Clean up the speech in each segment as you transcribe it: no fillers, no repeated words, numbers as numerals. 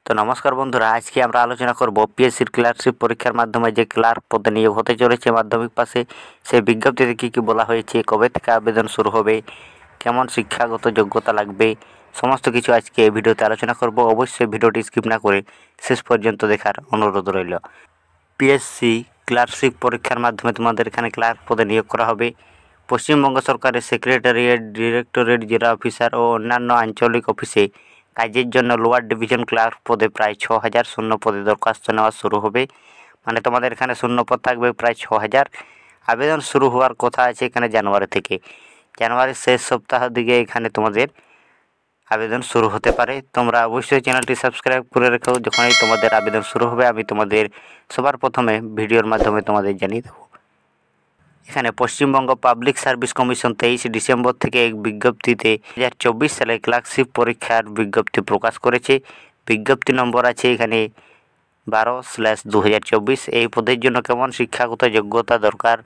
তো নমস্কার বন্ধুরা, আজকে আমরা আলোচনা করব পিএসসির ক্লার্কশিপ পরীক্ষার মাধ্যমে যে ক্লার্ক পদে নিয়োগ হতে চলেছে মাধ্যমিক পাশে, সেই বিজ্ঞপ্তিতে কী কী বলা হয়েছে, কবে থেকে আবেদন শুরু হবে, কেমন শিক্ষাগত যোগ্যতা লাগবে, সমস্ত কিছু আজকে এই ভিডিওতে আলোচনা করব। অবশ্যই ভিডিওটি স্কিপ না করে শেষ পর্যন্ত দেখার অনুরোধ রইল। পিএসসি ক্লার্কশিপ পরীক্ষার মাধ্যমে তোমাদের এখানে ক্লার্ক পদে নিয়োগ করা হবে। পশ্চিমবঙ্গ সরকারের সেক্রেটারিয়েট, ডিরেক্টরেট, জেলা অফিসার ও অন্যান্য আঞ্চলিক অফিসে কাজের জন্য লোয়ার ডিভিশন ক্লার্ক পদে প্রায় 6000 শূন্য পদে দরখাস্ত নেওয়া শুরু হবে। মানে তোমাদের এখানে শূন্য পদ থাকবে প্রায় 6000। আবেদন শুরু হওয়ার কথা আছে এখানে জানুয়ারি থেকে। জানুয়ারির শেষ সপ্তাহ দিকে এখানে তোমাদের আবেদন শুরু হতে পারে। তোমরা অবশ্যই চ্যানেলটি সাবস্ক্রাইব করে রেখো, যখনই তোমাদের আবেদন শুরু হবে আমি তোমাদের সবার প্রথমে ভিডিওর মাধ্যমে তোমাদের জানিয়ে দেবো। এখানে Paschimbanga public service commission 23 December থেকে এক বিজ্ঞপ্তিতে 2024 সালে ক্লার্কশিপ পরীক্ষার বিজ্ঞপ্তি প্রকাশ করেছে। বিজ্ঞপ্তি নম্বর আছে এখানে 12/2024। এই পদের জন্য কেমন শিক্ষাগত যোগ্যতা দরকার,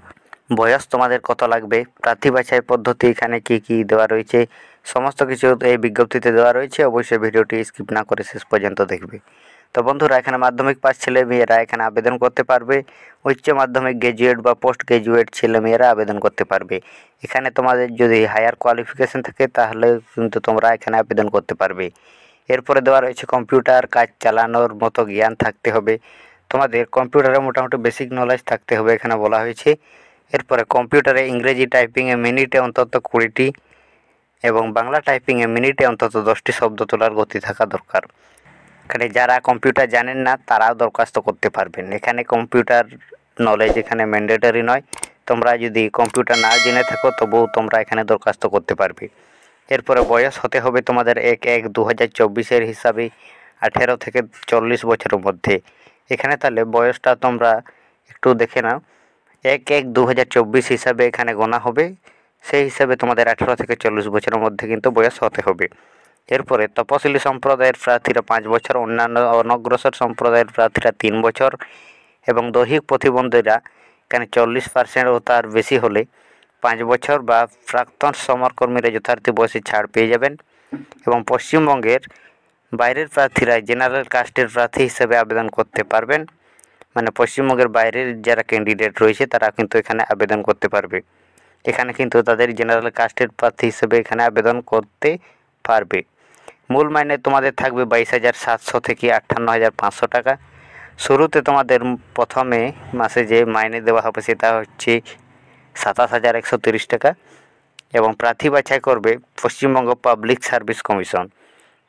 বয়স তোমাদের কত লাগবে, প্রার্থী বাছাই পদ্ধতি এখানে কি কি দেওয়া রয়েছে, সমস্ত কিছু এই বিজ্ঞপ্তিতে দেওয়া রয়েছে। অবশ্যই ভিডিওটি স্কিপ না করে শেষ পর্যন্ত দেখবে। তো বন্ধুরা, এখানে মাধ্যমিক পাস ছেলে মেয়েরা এখানে আবেদন করতে পারবে। উচ্চ মাধ্যমিক গ্র্যাজুয়েট বা পোস্ট গ্র্যাজুয়েট ছেলে মেয়েরা আবেদন করতে পারবে। এখানে তোমাদের যদি হায়ার কোয়ালিফিকেশন থাকে তাহলে কিন্তু তোমরা এখানে আবেদন করতে পারবে। এরপরে দেওয়া রয়েছে কম্পিউটার কাজ চালানোর মতো জ্ঞান থাকতে হবে। তোমাদের কম্পিউটারে মোটামুটি বেসিক নলেজ থাকতে হবে এখানে বলা হয়েছে। এরপরে কম্পিউটারে ইংরেজি টাইপিংয়ে মিনিটে অন্তত 20টি এবং বাংলা টাইপিংয়ে মিনিটে অন্তত 10টি শব্দ তোলার গতি থাকা দরকার। এখানে যারা কম্পিউটার জানেন না তারাও দরখাস্ত করতে পারবেন। এখানে কম্পিউটার নলেজ এখানে ম্যান্ডেটরি নয়। তোমরা যদি কম্পিউটার না জেনে থাকো তবুও তোমরা এখানে দরখাস্ত করতে পারবে। এরপরে বয়স হতে হবে তোমাদের 1/1/2024 হিসাবে 18 থেকে 40 বছরের মধ্যে। এখানে তাহলে বয়সটা তোমরা একটু দেখে নাও। 1/1/2024 হিসাবে এখানে গোনা হবে। সেই হিসাবে তোমাদের 18 থেকে 40 বছরের মধ্যে কিন্তু বয়স হতে হবে। এরপরে তপশিলি সম্প্রদায়ের প্রার্থীরা 5 বছর, অন্যান্য অনগ্রসর সম্প্রদায়ের প্রার্থীরা 3 বছর এবং দৈহিক প্রতিবন্ধীরা এখানে 40% ও তার বেশি হলে 5 বছর বা প্রাক্তন সমরকর্মীরা যথার্থী বয়সে ছাড় পেয়ে যাবেন। এবং পশ্চিমবঙ্গের বাইরের প্রার্থীরা জেনারেল কাস্টের প্রার্থী হিসেবে আবেদন করতে পারবেন। মানে পশ্চিমবঙ্গের বাইরের যারা ক্যান্ডিডেট রয়েছে তারা কিন্তু এখানে আবেদন করতে পারবে। এখানে কিন্তু তাদের জেনারেল কাস্টের প্রার্থী হিসেবে এখানে আবেদন করতে পারবে। মূল মাইনে তোমাদের থাকবে 22,700 থেকে 58,500 টাকা। শুরুতে তোমাদের প্রথমে মাসে যে মাইনে দেওয়া হবে সেটা হচ্ছে 27,130 টাকা এবং প্রার্থী বাছাই করবে পশ্চিমবঙ্গ পাবলিক সার্ভিস কমিশন।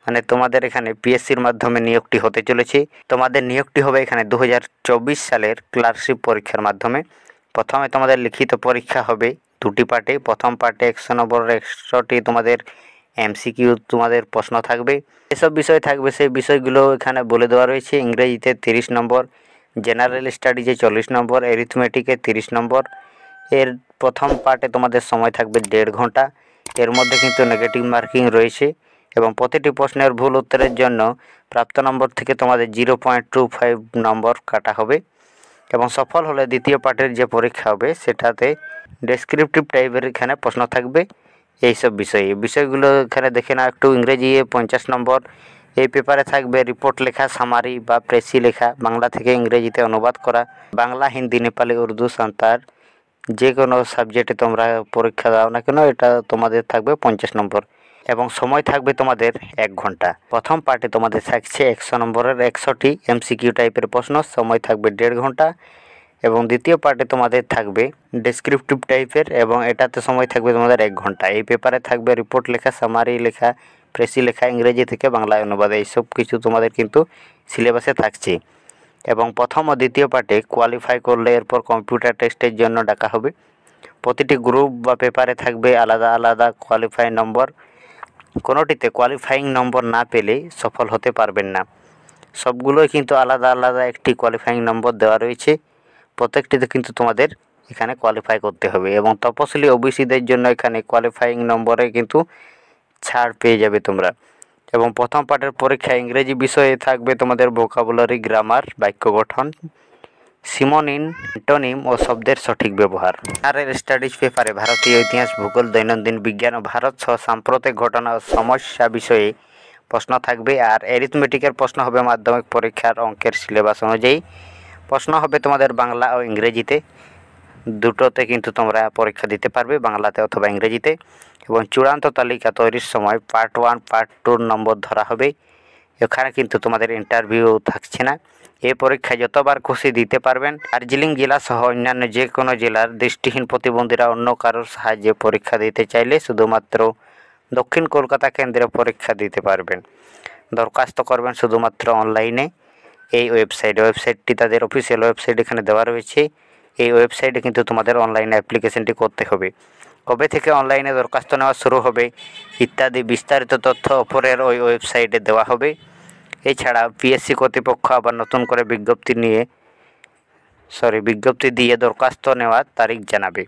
মানে তোমাদের এখানে পিএসসির মাধ্যমে নিয়োগটি হতে চলেছে। তোমাদের নিয়োগটি হবে এখানে 2024 সালের ক্লার্কশিপ পরীক্ষার মাধ্যমে। প্রথমে তোমাদের লিখিত পরীক্ষা হবে 2টি পার্টে। প্রথম পার্টে 100 নম্বরের 100টি তোমাদের এমসিকিউ তোমাদের প্রশ্ন থাকবে। এসব বিষয় থাকবে, সেই বিষয়গুলো এখানে বলে দেওয়া রয়েছে। ইংরেজিতে 30 নম্বর, জেনারেল স্টাডিজে 40 নম্বর, অ্যারিথমেটিকে 30 নম্বর। এর প্রথম পার্টে তোমাদের সময় থাকবে 1.5 ঘন্টা। এর মধ্যে কিন্তু নেগেটিভ মার্কিং রয়েছে এবং প্রতিটি প্রশ্নের ভুল উত্তরের জন্য প্রাপ্ত নম্বর থেকে তোমাদের 0.25 নম্বর কাটা হবে। এবং সফল হলে দ্বিতীয় পার্টের যে পরীক্ষা হবে সেটাতে ডেসক্রিপটিভ টাইপের এখানে প্রশ্ন থাকবে। এইসব বিষয়গুলো এখানে দেখে না একটু। ইংরেজি 50 নম্বর। এই পেপারে থাকবে রিপোর্ট লেখা, সামারি বা প্রেসি লেখা, বাংলা থেকে ইংরেজিতে অনুবাদ করা, বাংলা, হিন্দি, নেপালি, উর্দু, সাঁওতাল যে কোনো সাবজেক্টে তোমরা পরীক্ষা দাও না কেন এটা তোমাদের থাকবে 50 নম্বর এবং সময় থাকবে তোমাদের 1 ঘন্টা। প্রথম পার্টে তোমাদের থাকছে 100 নম্বরের 100টি এমসিকিউ টাইপের প্রশ্ন, সময় থাকবে 1.5 ঘন্টা। এবং দ্বিতীয় পার্টে তোমাদের থাকবে ডেসক্রিপটিভ টাইপের এবং এটাতে সময় থাকবে তোমাদের 1 ঘন্টা। এই পেপারে থাকবে রিপোর্ট লেখা, সামারি লেখা, প্রেসি লেখা, ইংরেজি থেকে বাংলায় অনুবাদ, এইসব কিছু তোমাদের কিন্তু সিলেবাসে থাকছে। এবং প্রথম ও দ্বিতীয় পার্টে কোয়ালিফাই করলে এরপর কম্পিউটার টেস্টের জন্য ডাকা হবে। প্রতিটি গ্রুপ বা পেপারে থাকবে আলাদা আলাদা কোয়ালিফাই নম্বর। কোনোটিতে কোয়ালিফাইং নম্বর না পেলে সফল হতে পারবেন না। সবগুলোই কিন্তু আলাদা আলাদা একটি কোয়ালিফাইং নম্বর দেওয়া রয়েছে। প্রত্যেকটিতে কিন্তু তোমাদের এখানে কোয়ালিফাই করতে হবে এবং তপশিলি ওবিসিদের জন্য এখানে কোয়ালিফাইং নম্বরে কিন্তু ছাড় পেয়ে যাবে তোমরা। এবং প্রথম পার্টের পরীক্ষা ইংরেজি বিষয়ে থাকবে তোমাদের ভোকাবুলারি, গ্রামার, বাক্য গঠন, সিনোনিম, অ্যান্টোনিম ও শব্দের সঠিক ব্যবহার। জেনারেল স্টাডিজ পেপারে ভারতীয় ইতিহাস, ভূগোল, দৈনন্দিন বিজ্ঞান ও ভারত সহ সাম্প্রতিক ঘটনা ও সমস্যা বিষয়ে প্রশ্ন থাকবে। আর অ্যারিথমেটিকের প্রশ্ন হবে মাধ্যমিক পরীক্ষার অঙ্কের সিলেবাস অনুযায়ী। প্রশ্ন হবে তোমাদের বাংলা ও ইংরেজিতে, দুটোতে কিন্তু তোমরা পরীক্ষা দিতে পারবে, বাংলাতে অথবা ইংরেজিতে। এবং চূড়ান্ত তালিকা তৈরির সময় পার্ট 1 পার্ট 2 নম্বর ধরা হবে। এখানে কিন্তু তোমাদের ইন্টারভিউ থাকছে না। এই পরীক্ষায় যতবার খুশি দিতে পারবেন। দার্জিলিং জেলা সহ অন্যান্য যে কোনো জেলার দৃষ্টিহীন প্রতিবন্ধীরা অন্য কারোর সাহায্যে পরীক্ষা দিতে চাইলে শুধুমাত্র দক্ষিণ কলকাতা কেন্দ্রে পরীক্ষা দিতে পারবেন। দরখাস্ত করবেন শুধুমাত্র অনলাইনে এই ওয়েবসাইটটি তাদের অফিসিয়াল ওয়েবসাইট এখানে দেওয়া রয়েছে। এই ওয়েবসাইটে কিন্তু তোমাদের অনলাইনে অ্যাপ্লিকেশনটি করতে হবে। কবে থেকে অনলাইনে দরখাস্ত নেওয়া শুরু হবে ইত্যাদি বিস্তারিত তথ্য অপরের ওই ওয়েবসাইটে দেওয়া হবে। এছাড়া পিএসসি কর্তৃপক্ষ আবার নতুন করে বিজ্ঞপ্তি দিয়ে দরখাস্ত নেওয়ার তারিখ জানাবে।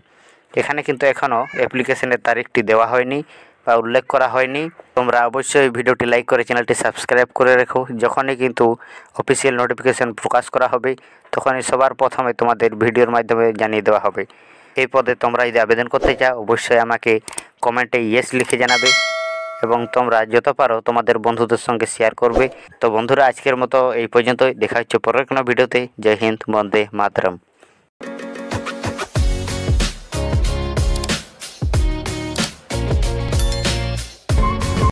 এখানে কিন্তু এখনও অ্যাপ্লিকেশনের তারিখটি দেওয়া হয়নি বা উল্লেখ করা হয়নি। তোমরা অবশ্যই ভিডিওটি লাইক করে চ্যানেলটি সাবস্ক্রাইব করে রেখো। যখনই কিন্তু অফিসিয়াল নোটিফিকেশন প্রকাশ করা হবে তখনই সবার প্রথমে তোমাদের ভিডিওর মাধ্যমে জানিয়ে দেওয়া হবে। এই পদে তোমরা যদি আবেদন করতে চাও অবশ্যই আমাকে কমেন্টে ইয়েস লিখে জানাবে এবং তোমরা যত পারো তোমাদের বন্ধুদের সঙ্গে শেয়ার করবে। তো বন্ধুরা, আজকের মতো এই পর্যন্তই। দেখা হচ্ছে পরের কোনো ভিডিওতে। জয় হিন্দ, বন্দে মাতরম।